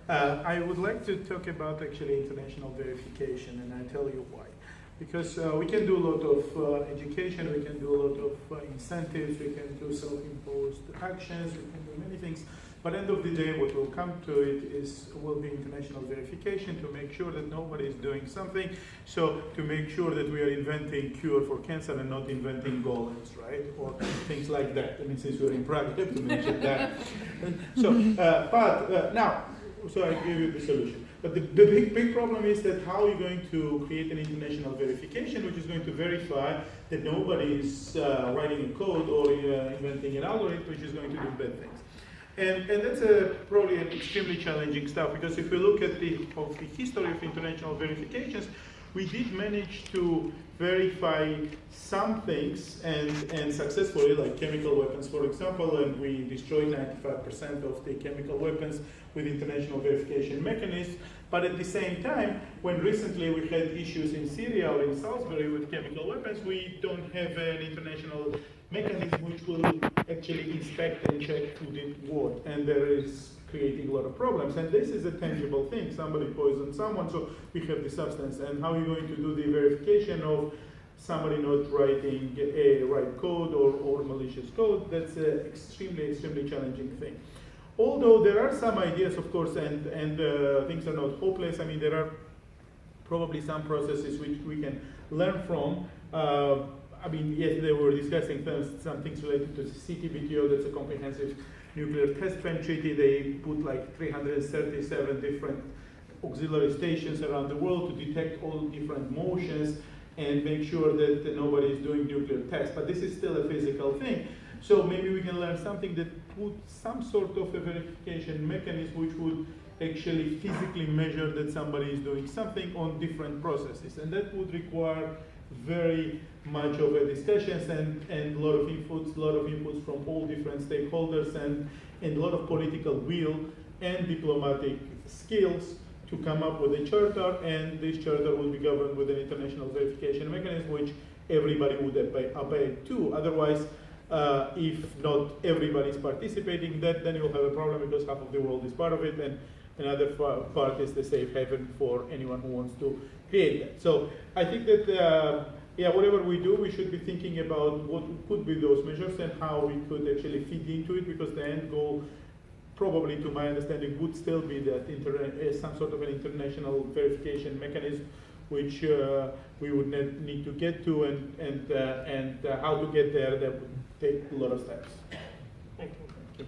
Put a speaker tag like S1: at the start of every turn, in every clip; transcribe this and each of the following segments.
S1: I would like to talk about actually international verification, and I tell you why. Because we can do a lot of education, we can do a lot of incentives, we can do self-imposed actions, we can do many things. But end of the day, what will come to it will be international verification to make sure that nobody is doing something. So to make sure that we are inventing cure for cancer and not inventing golems, right? Or things like that. I mean, since we're in Prague, I have to mention that. So, now, so I give you the solution. But the big problem is that how are you going to create an international verification which is going to verify that nobody is writing a code or inventing an algorithm which is going to do bad things. And that's probably an extremely challenging stuff, because if we look at the history of international verifications, we did manage to verify some things and successfully, like chemical weapons, for example, and we destroyed 95% of the chemical weapons with international verification mechanisms. But at the same time, when recently we had issues in Syria or in Salisbury with chemical weapons, we don't have an international mechanism which will actually inspect and check who did what, and there is creating a lot of problems. And this is a tangible thing. Somebody poisoned someone, so we have the substance. And how are you going to do the verification of somebody not writing a right code or malicious code? That's an extremely challenging thing. Although there are some ideas, of course, and things are not hopeless. I mean, there are probably some processes which we can learn from. I mean, yesterday we were discussing some things related to the CTBTO, that's a comprehensive nuclear test ban treaty. They put like 337 different auxiliary stations around the world to detect all different motions and make sure that nobody is doing nuclear tests. But this is still a physical thing. So maybe we can learn something that put some sort of a verification mechanism which would actually physically measure that somebody is doing something on different processes. And that would require very much of a discussions and a lot of inputs from all different stakeholders and a lot of political will and diplomatic skills to come up with a charter, and this charter will be governed with an international verification mechanism which everybody would obey to. Otherwise, if not everybody is participating, then you'll have a problem because half of the world is part of it, and another part is the safe haven for anyone who wants to create that. So I think that whatever we do, we should be thinking about what could be those measures and how we could actually fit into it, because the end goal, probably to my understanding, would still be that some sort of an international verification mechanism which we would need to get to, and how to get there, that would take a lot of steps.
S2: Thank you.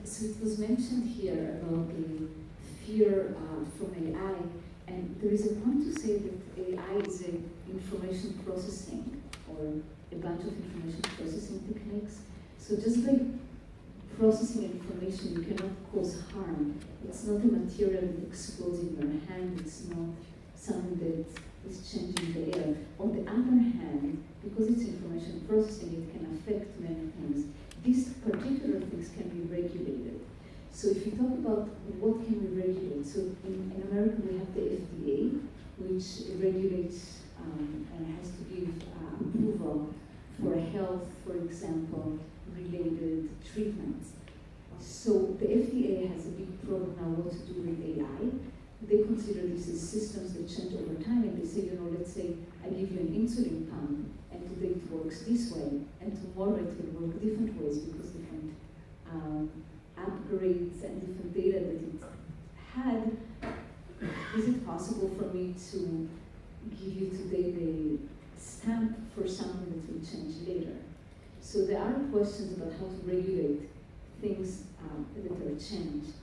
S3: So it was mentioned here about the fear from AI, and there is a point to say that AI is an information processing or a bunch of information processing techniques. So just by processing information, you cannot cause harm. It's not a material that explodes in your hand. It's not something that is changing the air. On the other hand, because it's information processing, it can affect many things. These particular things can be regulated. So if you talk about what can we regulate, so in America we have the FDA, which regulates and has to give approval for health, for example, related treatments. So the FDA has a big problem now what to do with AI. They consider these as systems that change over time, and they say, let's say I give you an insulin pump, and today it works this way, and tomorrow it will work different ways because different upgrades and different data that it had. Is it possible for me to give you today the stamp for something that will change later? So there are questions about how to regulate things that are changed.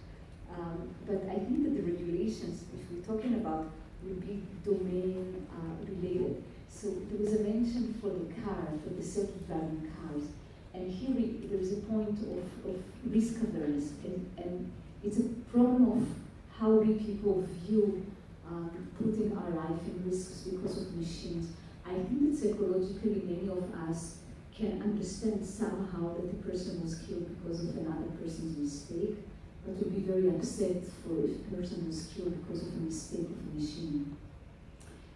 S3: But I think that the regulations, if we're talking about, will be domain related. So there was a mention for the car, for the self-driving cars. And here there is a point of risk awareness. And it's a problem of how we people view putting our life in risks because of machines. I think that psychologically many of us can understand somehow that the person was killed because of another person's mistake, but will be very upset for if the person was killed because of a mistake of a machine.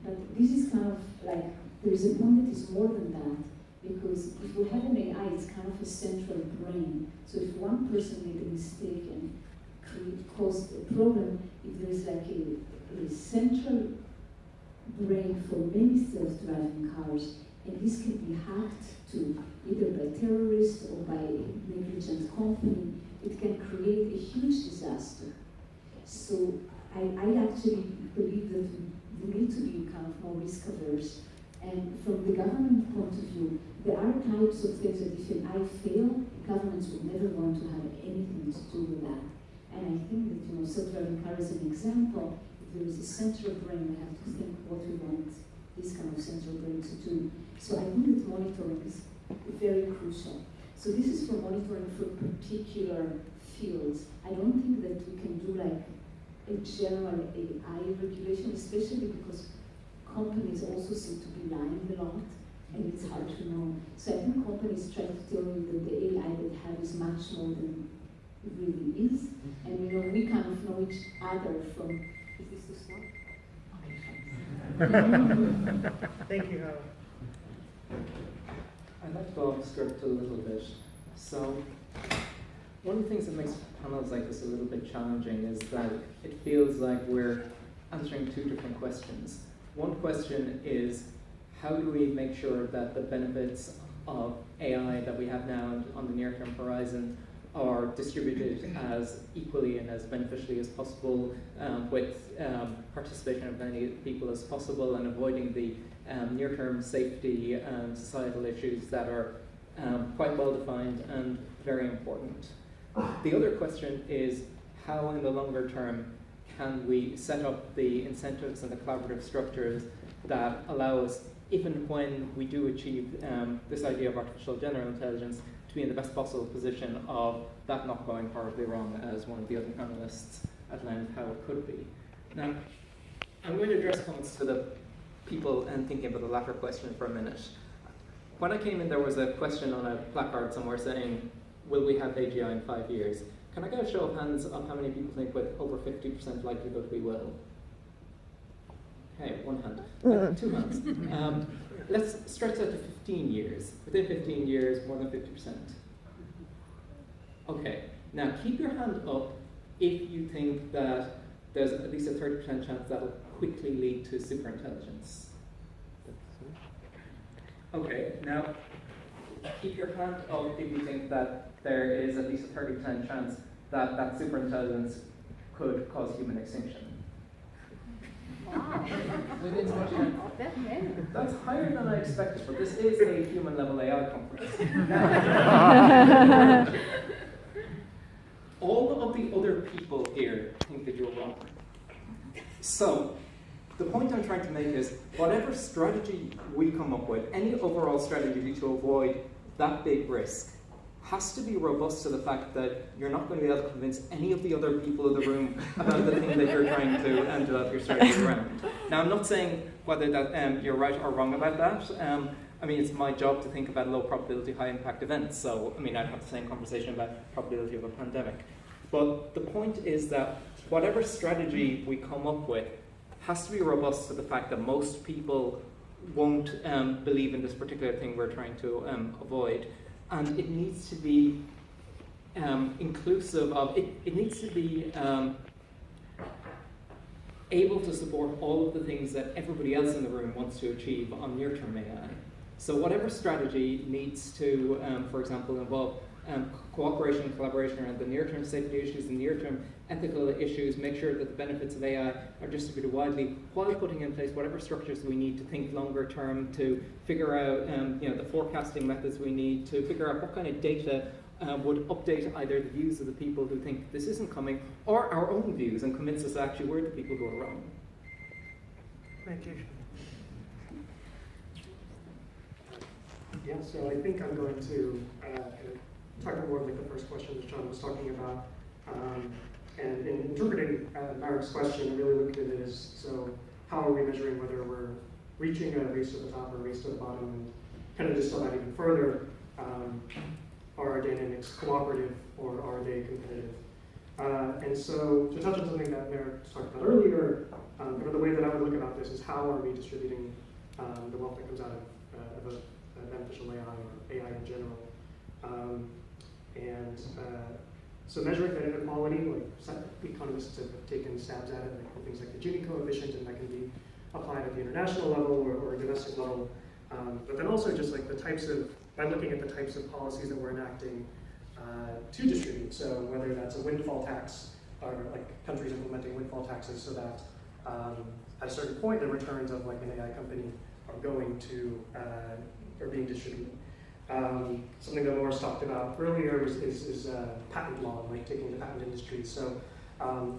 S3: But this is kind of like, there is a point that is more than that, because if we have an AI, it's kind of a central brain. So if one person made a mistake and pose a problem if there is like a central brain for many self-driving cars, and this can be hacked to either by terrorists or by a negligent company. It can create a huge disaster. So I actually believe that we need to be kind of more risk averse. And from the government point of view, there are types of things that if an AI fail, governments would never want to have anything to do with that. And I think that, self-driving car is an example. If there is a central brain, we have to think what we want this kind of central brain to do. So I think that monitoring is very crucial. So this is for monitoring for particular fields. I don't think that we can do like a general AI regulation, especially because companies also seem to be lying a lot, and it's hard to know. So I think companies try to tell you that the AI that they have is much more than it really is. And we kind of know each other from, is this too slow?
S2: Thank you, Hava.
S4: I'd like to go off script a little bit. So, one of the things that makes panels like this a little bit challenging is that it feels like we're answering two different questions. One question is, how do we make sure that the benefits of AI that we have now on the near-term horizon are distributed as equally and as beneficially as possible, with participation of as many people as possible, and avoiding the near-term safety and societal issues that are quite well defined and very important. The other question is, how in the longer term can we set up the incentives and the collaborative structures that allow us, even when we do achieve this idea of artificial general intelligence, to be in the best possible position of that not going horribly wrong, as one of the other panelists outlined how it could be. Now, I'm going to address comments to the people and thinking about the latter question for a minute. When I came in, there was a question on a placard somewhere saying, will we have AGI in 5 years? Can I get a show of hands of how many people think with over 50% likelihood we will? Okay, one hand. Two hands. Let's stretch that to 15 years. Within 15 years, more than 50%. Okay, now keep your hand up if you think that there's at least a 30% chance that'll quickly lead to superintelligence. Okay, now keep your hand up if you think that there is at least a 30% chance that that superintelligence could cause human extinction.
S3: Wow.
S4: That's higher than I expected, but this is a human level AI conference. All of the other people here think that you're wrong. So, the point I'm trying to make is, whatever strategy we come up with, any overall strategy to avoid that big risk, has to be robust to the fact that you're not going to be able to convince any of the other people in the room about the thing that you're trying to develop your strategy around. Now, I'm not saying whether that you're right or wrong about that. I mean, it's my job to think about low probability, high impact events. So, I mean, I'd have the same conversation about probability of a pandemic. But the point is that whatever strategy we come up with has to be robust to the fact that most people won't believe in this particular thing we're trying to avoid. And it needs to be inclusive of, it needs to be able to support all of the things that everybody else in the room wants to achieve on near-term AI. So whatever strategy needs to, for example, involve cooperation and collaboration around the near-term safety issues, the near-term ethical issues, make sure that the benefits of AI are distributed widely, while putting in place whatever structures we need to think longer term, to figure out the forecasting methods we need, to figure out what kind of data would update either the views of the people who think this isn't coming, or our own views, and convince us that actually we're the people who are wrong.
S2: Thank you.
S5: Yeah, so I think I'm going to talk more like the first question that John was talking about. And in interpreting Marik's question, I really looked at it as, so how are we measuring whether we're reaching a race to the top or a race to the bottom, and kind of distill that even further. Are our dynamics cooperative or are they competitive? And so to touch on something that Marik talked about earlier, kind of the way that I would look about this is how are we distributing the wealth that comes out of a beneficial AI or AI in general. So measuring that inequality, like economists have taken stabs at it, like things like the Gini coefficient, and that can be applied at the international level or domestic level. But then also just like the types of, by looking at the types of policies that we're enacting to distribute. So whether that's a windfall tax, or like countries implementing windfall taxes so that at a certain point the returns of like an AI company are going to, are being distributed. Something that Morris talked about earlier is patent law, like taking the patent industry. So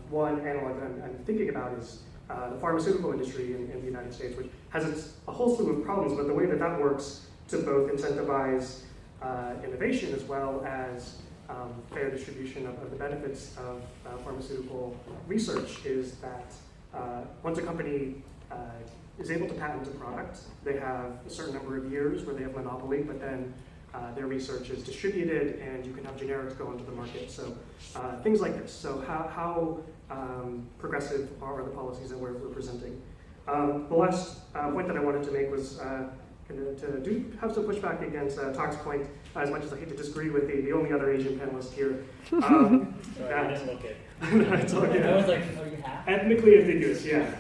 S5: one analog that I'm thinking about is the pharmaceutical industry in the United States, which has a whole slew of problems, but the way that that works to both incentivize innovation as well as fair distribution of the benefits of pharmaceutical research is that once a company is able to patent a product, they have a certain number of years where they have monopoly, but then their research is distributed and you can have generics go into the market. So things like this. So how progressive are the policies that we're presenting? The last point that I wanted to make was to have some pushback against Tak's point, as much as I hate to disagree with the only other Asian panelist here.
S6: Sorry, I didn't look it.
S5: No, it's all good.
S6: I was like, oh, you have?
S5: Ethnically ambiguous, yeah.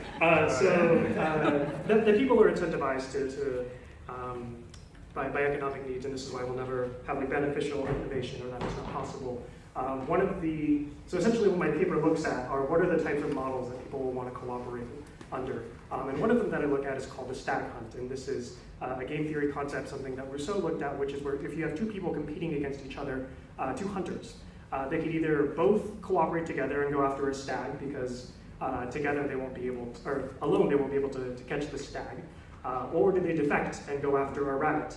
S5: The people are incentivized by economic needs, and this is why we'll never have a beneficial innovation, or that is not possible. So essentially what my paper looks at are what are the types of models that people will want to cooperate under. And one of them that I look at is called the stag hunt, and this is a game theory concept, something that Rousseau looked at, which is where if you have two people competing against each other, two hunters, they could either both cooperate together and go after a stag because together they won't be able to, or alone they won't be able to catch the stag, or do they defect and go after a rabbit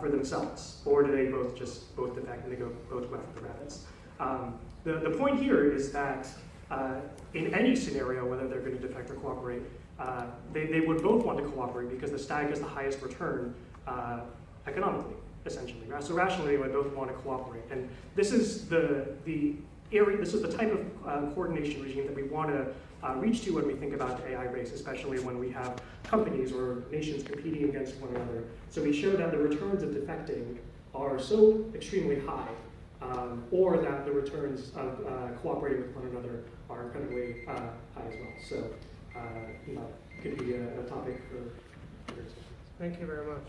S5: for themselves, or do they both defect and they both go after the rabbits. The point here is that in any scenario, whether they're going to defect or cooperate, they would both want to cooperate because the stag has the highest return economically, essentially. So rationally, they would both want to cooperate. And this is the area, this is the type of coordination regime that we want to reach to when we think about the AI race, especially when we have companies or nations competing against one another. So we show that the returns of defecting are so extremely high, or that the returns of cooperating with one another are incredibly high as well. So that could be a topic for others.
S2: Thank you very much.